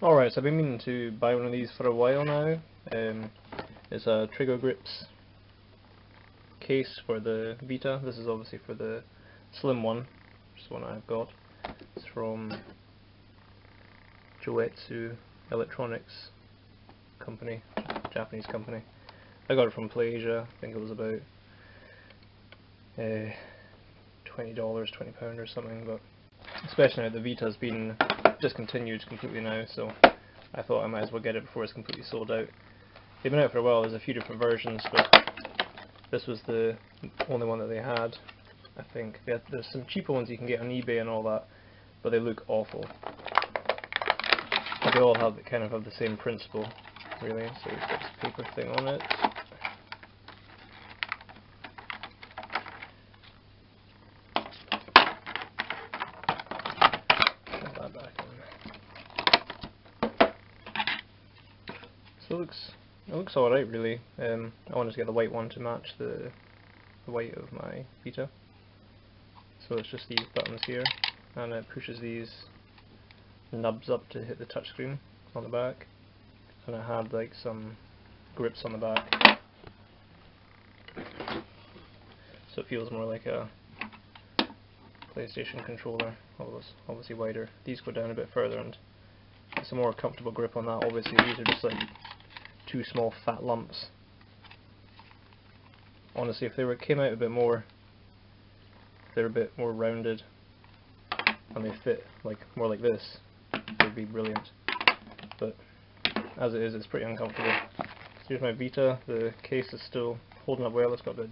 Alright, so I've been meaning to buy one of these for a while now. It's a trigger grips case for the Vita. This is obviously for the slim one, which is the one I've got. It's from Joetsu Electronics company, Japanese company. I got it from PlayAsia. I think it was about $20, £20 or something, but especially now the Vita's been discontinued completely now, so I thought I might as well get it before it's completely sold out. They've been out for a while. There's a few different versions, but this was the only one that they had, I think. There's some cheaper ones you can get on eBay and all that, but they look awful. They all have kind of have the same principle, really. So we've got this paper thing on it. Put that back in. So it looks alright, really. I wanted to get the white one to match the white of my Vita. So it's just these buttons here, and it pushes these nubs up to hit the touchscreen on the back, and it had like some grips on the back, so it feels more like a PlayStation controller, although it's obviously wider. These go down a bit further and it's a more comfortable grip on that. Obviously these are just like two small fat lumps. Honestly, if they came out a bit more, if they're a bit more rounded and they fit like more like this, would be brilliant, but as it is, it's pretty uncomfortable. So here's my Vita. The case is still holding up well. It's got a bit of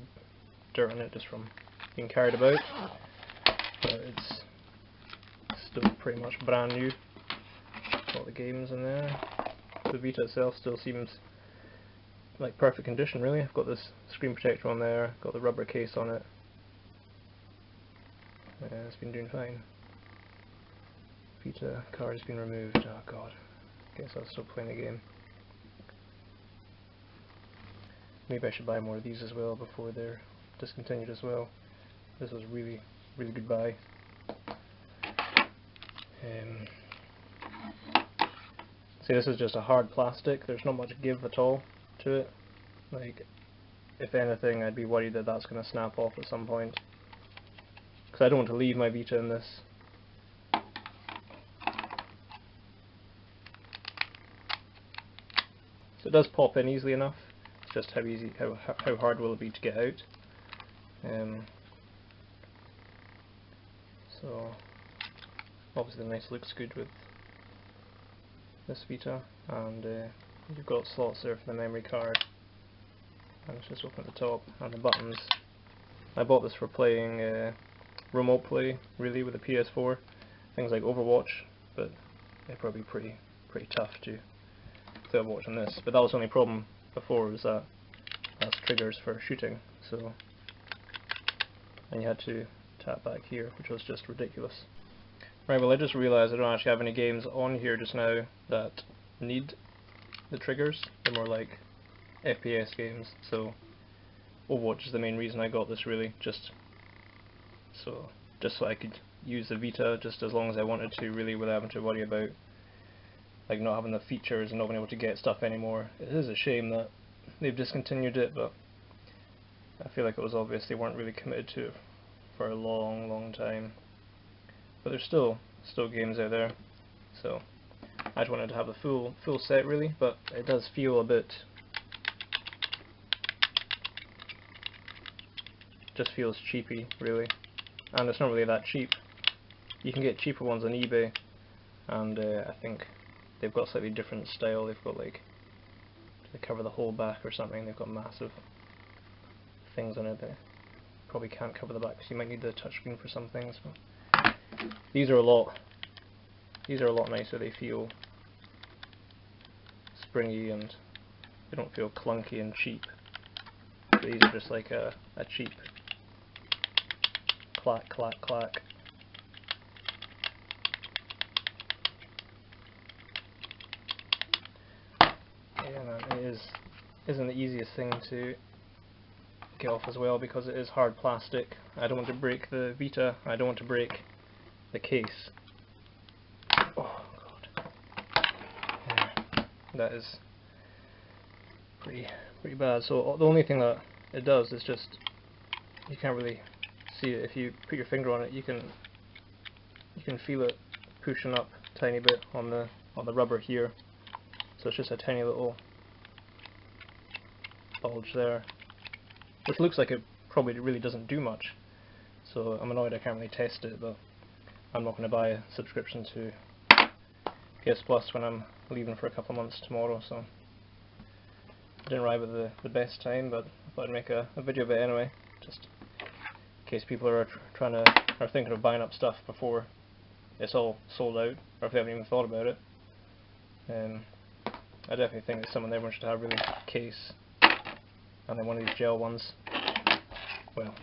dirt on it just from being carried about, but it's still pretty much brand new. Got the games in there. The Vita itself still seems like perfect condition, really. I've got this screen protector on there, got the rubber case on it. It's been doing fine. Vita card has been removed. Oh god. Guess I'll still playing the game. Maybe I should buy more of these as well before they're discontinued as well. This was really good buy. See, this is just a hard plastic. There's not much give at all to it. Like, if anything, I'd be worried that that's going to snap off at some point, because I don't want to leave my Vita in this. So it does pop in easily enough. It's just how hard will it be to get out. So obviously the nice looks good with this Vita, and you've got slots there for the memory card, and it's just open at the top, and the buttons. I bought this for playing remote play, really, with the PS4. Things like Overwatch, but they're probably pretty tough to watch on this. But that was the only problem before, was that that's triggers for shooting, so, and you had to tap back here, which was just ridiculous. Right, well I just realised I don't actually have any games on here just now that need the triggers. They're more like FPS games, so Overwatch is the main reason I got this, really, just so I could use the Vita just as long as I wanted to, really, without having to worry about like not having the features and not being able to get stuff anymore. It is a shame that they've discontinued it, but I feel like it was obvious they weren't really committed to it for a long time. But there's still games out there, so I just wanted to have the full set, really. But it does feel a bit, just feels cheapy, really, and it's not really that cheap. You can get cheaper ones on eBay, and I think they've got slightly different style. They've got like, they cover the whole back or something. They've got massive things on it that probably can't cover the back, because you might need the touchscreen for some things. But these are a lot nicer. They feel springy and they don't feel clunky and cheap. But these are just like a cheap clack clack clack. Yeah, man, it isn't the easiest thing to get off as well, because it is hard plastic. I don't want to break the Vita. I don't want to break the case. Oh god. that is pretty bad. So the only thing that it does is just, you can't really see it. If you put your finger on it, you can feel it pushing up a tiny bit on the rubber here. So it's just a tiny little bulge there, which looks like it probably really doesn't do much. So I'm annoyed I can't really test it, but I'm not going to buy a subscription to PS Plus when I'm leaving for a couple of months tomorrow, so I didn't arrive at the best time, but I thought I'd make a video of it anyway, just in case people are thinking of buying up stuff before it's all sold out, or if they haven't even thought about it. I definitely think that everyone should have really a case, and then one of these gel ones. Well,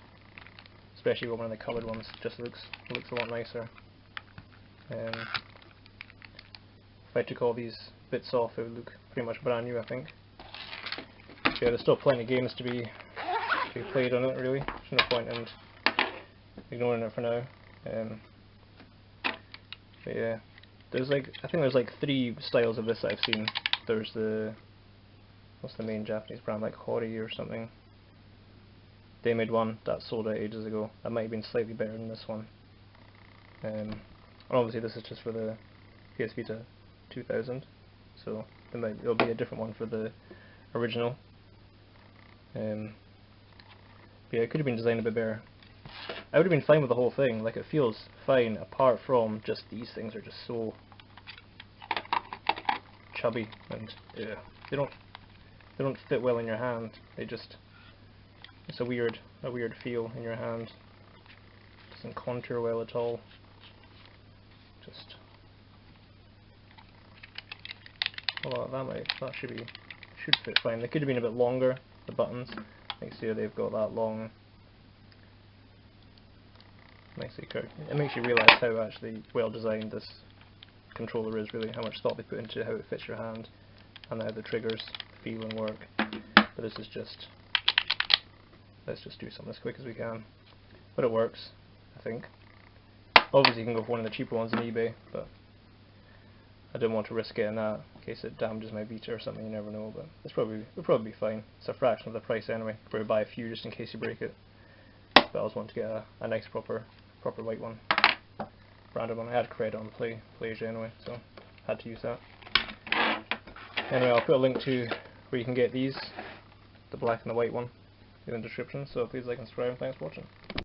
especially one of the coloured ones, just looks a lot nicer. If I took all these bits off, it would look pretty much brand new, I think. So yeah, there's still plenty of games to be played on it, really. There's no point in ignoring it for now. But yeah, I think there's like 3 styles of this that I've seen. There's what's the main Japanese brand, like Hori or something. They made one that sold out ages ago. That might have been slightly better than this one. And obviously this is just for the PS Vita 2000, so there'll be a different one for the original. But yeah, it could have been designed a bit better. I would have been fine with the whole thing. Like, it feels fine, apart from just these things are just so chubby, and yeah, they don't fit well in your hand. It's a weird feel in your hand. Doesn't contour well at all. Well, that should fit fine. They could have been a bit longer, the buttons. You can see they've got that long, nicely curved. It makes you realise how actually well designed this controller is, really, how much thought they put into how it fits your hand and how the triggers feel and work. But this is just, let's just do something as quick as we can. But it works, I think. Obviously you can go for one of the cheaper ones on eBay, but I didn't want to risk getting that in case it damages my Vita or something. You never know, but it'll probably be fine. It's a fraction of the price anyway. Probably buy a few just in case you break it. But I always want to get a nice proper white one, branded one. I had credit on PlayAsia anyway, so had to use that. Anyway, I'll put a link to where you can get these, the black and the white one, in the description. So please like and subscribe, and thanks for watching.